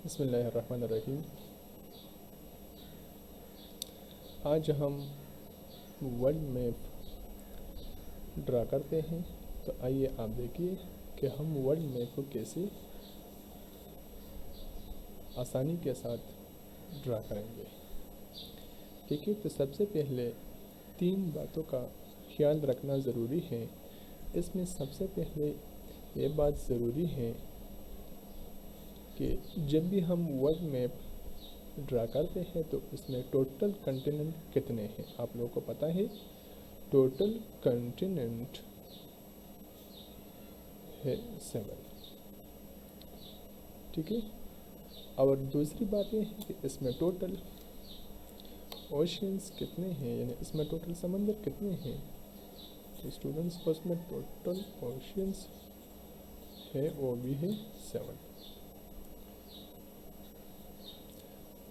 बिस्मिल्लाहिर्रहमानिर्रहीम। आज हम वर्ल्ड मैप ड्रा करते हैं। तो आइए आप देखिए कि हम वर्ल्ड मैप को कैसे आसानी के साथ ड्रा करेंगे। ठीक है, तो सबसे पहले 3 बातों का ख्याल रखना ज़रूरी है। इसमें सबसे पहले ये बात ज़रूरी है कि जब भी हम वर्ल्ड मैप ड्रा करते हैं तो इसमें टोटल कंटिनेंट कितने हैं। आप लोगों को पता है टोटल कंटिनेंट है 7। ठीक है, और दूसरी बात यह है कि इसमें टोटल ओशियंस कितने हैं, यानी इसमें टोटल समंदर कितने हैं। तो स्टूडेंट्स को इसमें टोटल ओशियंस है वो भी है 7।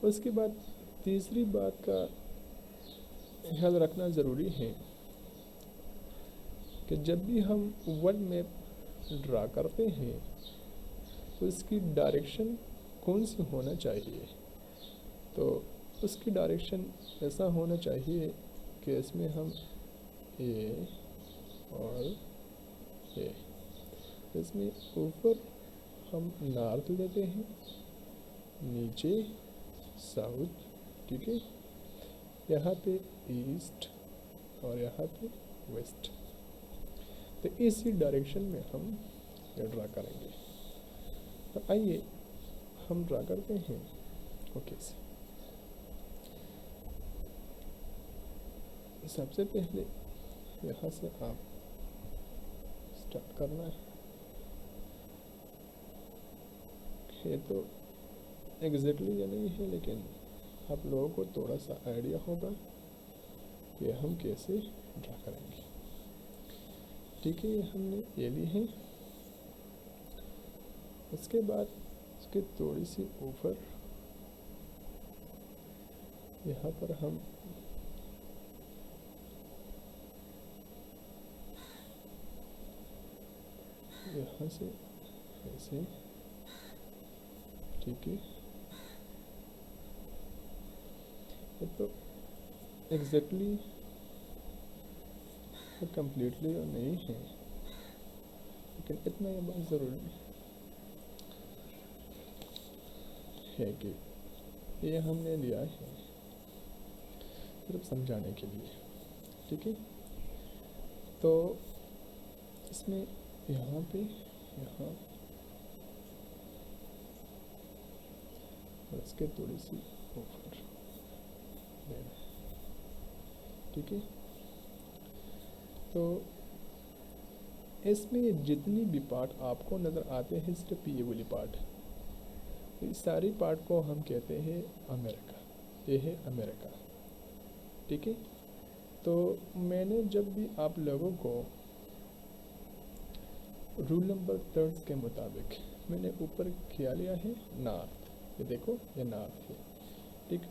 उसके बाद तीसरी बात का ख्याल रखना ज़रूरी है कि जब भी हम वर्ल्ड मैप ड्रा करते हैं तो इसकी डायरेक्शन कौन सी होना चाहिए। तो उसकी डायरेक्शन ऐसा होना चाहिए कि इसमें हम ए और ए, इसमें ऊपर हम नॉर्थ लेते हैं, नीचे साउथ। ठीक है, यहाँ पे ईस्ट और यहाँ पे वेस्ट। तो इसी डायरेक्शन में हम ये ड्रा करेंगे। तो आइए हम ड्रा करते हैं ओके से। सबसे पहले यहाँ से आप स्टार्ट करना है। तो एग्जैक्टली ये नहीं है, लेकिन आप लोगों को थोड़ा सा आइडिया होगा कि हम कैसे ड्रा करेंगे। ठीक है, ये हमने ये ली है। उसके बाद उसके थोड़ी सी ऊपर यहाँ पर हम यहाँ से ऐसे, ठीक है, तो एग्जैक्टली कम्प्लीटली नहीं है, लेकिन इतना ये बात ज़रूरी है कि ये हमने लिया है सिर्फ समझाने के लिए। ठीक है, तो इसमें यहाँ पे यहाँ और इसके थोड़ी सी ऊपर देना। ठीक है, तो इसमें जितनी भी पार्ट आपको नज़र आते हैं सिर्फ ये वाली पार्ट, इस सारी पार्ट को हम कहते हैं अमेरिका। ये है अमेरिका। ठीक है, तो मैंने जब भी आप लोगों को रूल नंबर 3 के मुताबिक मैंने ऊपर किया लिया है नॉर्थ। ये देखो ये नॉर्थ है। ठीक,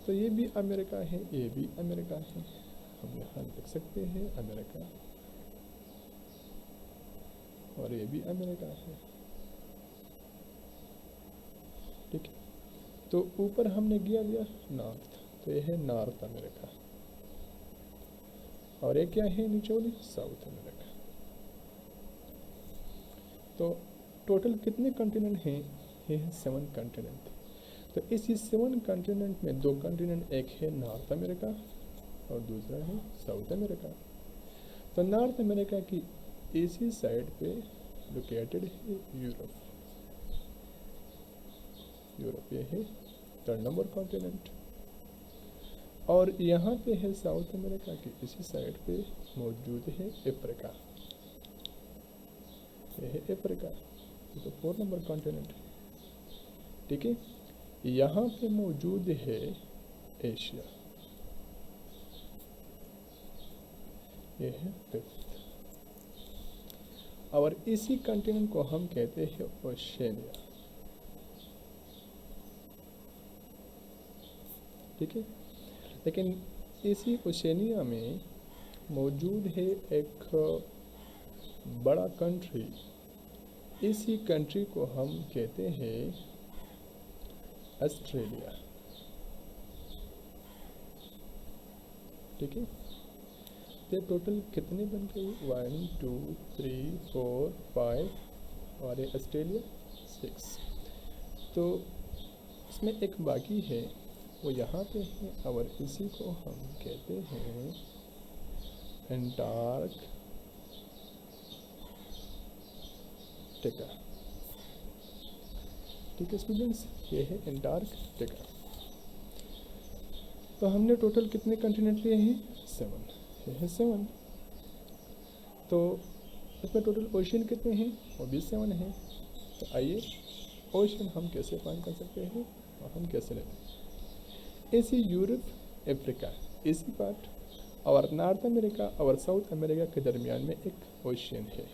तो ये भी अमेरिका है, ये भी अमेरिका है। हम यहाँ लिख सकते हैं अमेरिका, और ये भी अमेरिका है। ठीक है, तो ऊपर हमने किया लिया नॉर्थ, तो ये है नॉर्थ अमेरिका, और ये क्या है नीचे वाली साउथ अमेरिका। तो टोटल कितने कॉन्टिनेंट हैं, ये है 7 कॉन्टिनेंट। तो इस 7 कॉन्टिनेंट में 2 कॉन्टिनेंट, एक है नॉर्थ अमेरिका और दूसरा है साउथ अमेरिका। तो नॉर्थ अमेरिका की इसी साइड पे लोकेटेड है यूरोप। यूरोप ये है 3rd नंबर कॉन्टिनेंट, और यहाँ पे है साउथ अमेरिका की इसी साइड पे मौजूद है अफ्रीका। ये है अफ्रीका, तो 4 नंबर कॉन्टिनेंट। ठीक है, यहाँ पे मौजूद है एशिया, ये है 5th। और इसी कॉन्टिनेंट को हम कहते हैं ओशिनिया। ठीक है, लेकिन इसी ओशिनिया में मौजूद है एक बड़ा कंट्री। इसी कंट्री को हम कहते हैं ऑस्ट्रेलिया। ठीक है, तो टोटल कितने बन गए? 1 2 3 4 5 और ये ऑस्ट्रेलिया 6। तो इसमें एक बाकी है, वो यहाँ पे है, और इसी को हम कहते हैं अंटार्कटिका। ठीक है स्टूडेंट्स, ये है अंटार्कटिका। तो हमने टोटल कितने कंटिनेंट लिए हैं? 7। ये है 7। तो इसमें टोटल ओशियन कितने हैं? वो भी 7 है। तो आइए ओशियन हम कैसे फाइंड कर सकते हैं और हम कैसे लेते हैं। AC Europe, Africa, AC part और नॉर्थ अमेरिका और साउथ अमेरिका के दरमियान में एक ओशियन है।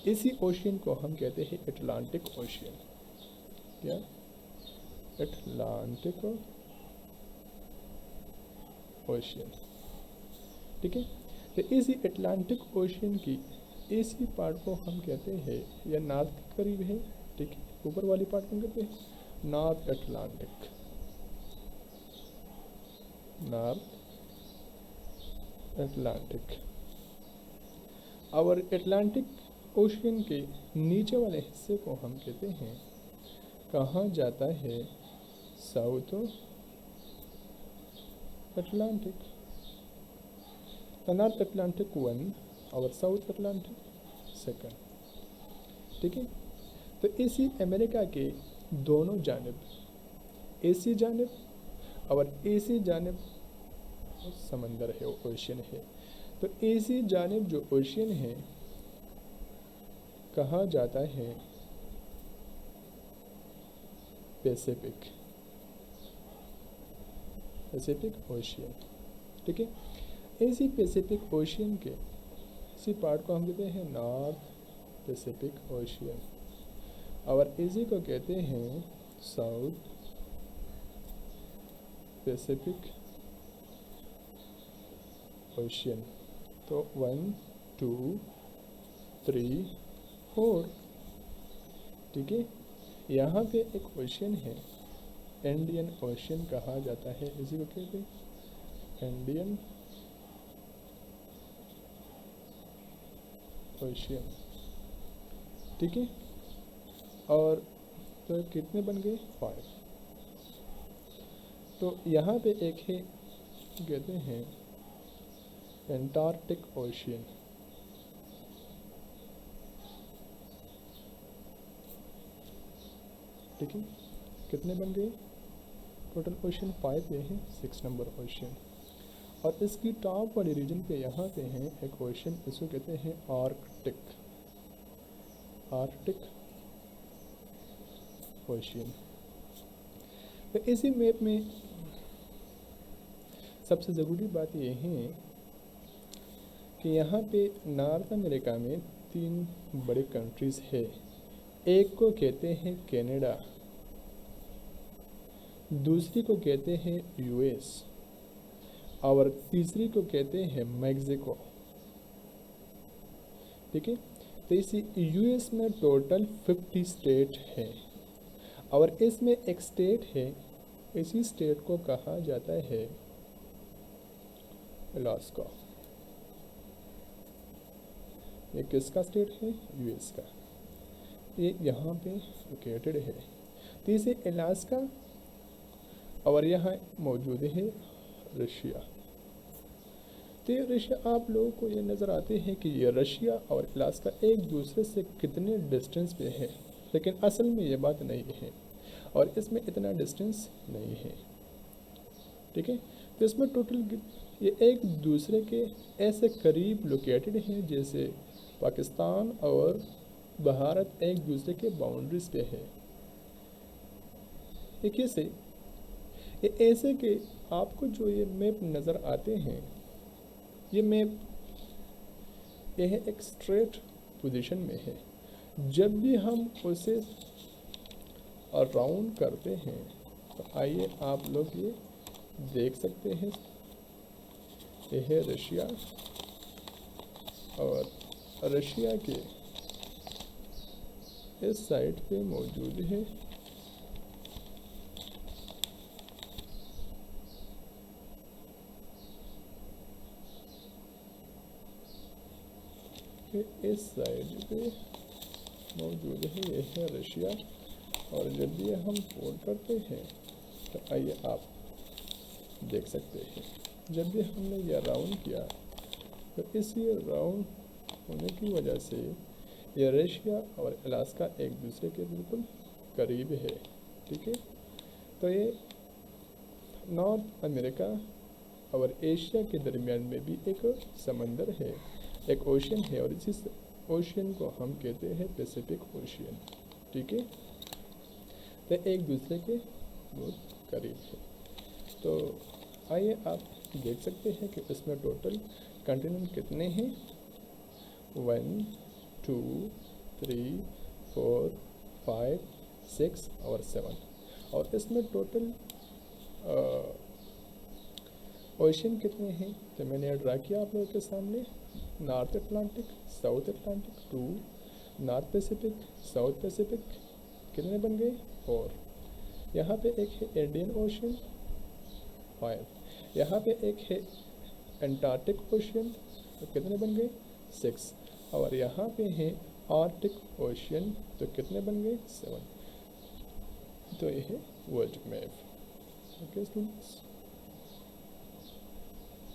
इसी ओशियन को हम कहते हैं अटलांटिक ओशियन। क्या? Atlantic ocean. ठीक है, तो इसी अटलांटिक ओशियन की एसी पार्ट को हम कहते हैं, या नॉर्थ के करीब है। ठीक है, ऊपर वाली पार्ट को कहते हैं नॉर्थ अटलांटिक। North Atlantic. और अटलांटिक ओशियन के नीचे वाले हिस्से को हम कहते हैं, कहा जाता है साउथ अटलांटिक। तो नॉर्थ अटलांटिक 1 और साउथ अटलांटिक 2। ठीक है, तो इसी अमेरिका के दोनों जानिब, एसी जानिब और एसी जानिब समंदर है, ओशियन है। तो एसी जानिब जो ओशियन है कहा जाता है पैसिफिक, पैसिफिक ओशियन। ठीक है, इसी पैसिफिक ओशियन के इसी पार्ट को हम कहते हैं नॉर्थ पैसिफिक ओशियन, और इसी को कहते हैं साउथ पैसिफिक ओशियन। तो 1 2 3 4। ठीक है, यहाँ पे एक ओशियन है, इंडियन ओशियन कहा जाता है, इसी को कहते हैं इंडियन ओशियन। ठीक है, और तो कितने बन गए? 5। तो यहाँ पे एक है, कहते हैं एंटार्क्टिक ओशियन। ठीक है, कितने बन गए टोटल ओशियन? 5। ये है 6 नंबर ओशियन। और इसकी टॉप वाली रीजन पे यहाँ पे है एक ओशियन, इसको कहते हैं आर्कटिक, आर्कटिक ओशियन। तो इसी मैप में सबसे ज़रूरी बात यह है कि यहाँ पे नॉर्थ अमेरिका में 3 बड़े कंट्रीज़ है। एक को कहते हैं कनाडा, दूसरी को कहते हैं यूएस, और तीसरी को कहते हैं मैक्सिको। ठीक है, तो इसी यूएस में टोटल 50 स्टेट है, और इसमें एक स्टेट है, इसी स्टेट को कहा जाता है अलास्का। ये किसका स्टेट है? यूएस का। ये यहाँ पे लोकेटेड है। तो इसे अलास्का, और यहाँ मौजूद है रशिया। तो ये रशिया, आप लोगों को ये नज़र आते हैं कि ये रशिया और अलास्का एक दूसरे से कितने डिस्टेंस पे है, लेकिन असल में ये बात नहीं है, और इसमें इतना डिस्टेंस नहीं है। ठीक है, तो इसमें टोटल ये एक दूसरे के ऐसे करीब लोकेटेड हैं जैसे पाकिस्तान और भारत एक दूसरे के बाउंड्रीज पे है। ये कैसे? ये ऐसे कि आपको जो ये मैप नज़र आते हैं, ये मैप यह एक स्ट्रेट पोजीशन में है। जब भी हम उसे राउंड करते हैं, तो आइए आप लोग ये देख सकते हैं, यह है रशिया, और रशिया के इस साइड पे मौजूद है के इस साइड पे मौजूद है, ये है रशिया। और जब ये हम फोल्ड करते हैं तो आइए आप देख सकते हैं, जब भी हमने यह राउंड किया तो इस ये राउंड होने की वजह से ये रशिया और अलास्का एक दूसरे के बिल्कुल करीब है। ठीक है, तो ये नॉर्थ अमेरिका और एशिया के दरमियान में भी एक समंदर है, एक ओशन है, और इसी ओशन को हम कहते हैं पैसिफिक ओशियन। ठीक है, तो एक दूसरे के बहुत करीब है। तो आइए आप देख सकते हैं कि इसमें टोटल कंटिनेंट कितने हैं, 1 2 3 4 5 6 और 7। और इसमें टोटल ओशन कितने हैं तो मैंने ड्रा किया आप लोगों के सामने। North Atlantic, south Atlantic 2, north Pacific, south Pacific कितने बन गए 4। यहाँ पे एक है इंडियन ओशन 5, यहाँ पे एक है एंटार्क्टिक ओशन, तो कितने बन गए 6। और यहाँ पे है आर्कटिक ओशन, तो कितने बन गए 7। तो ये है वर्ल्ड मैप। Okay students.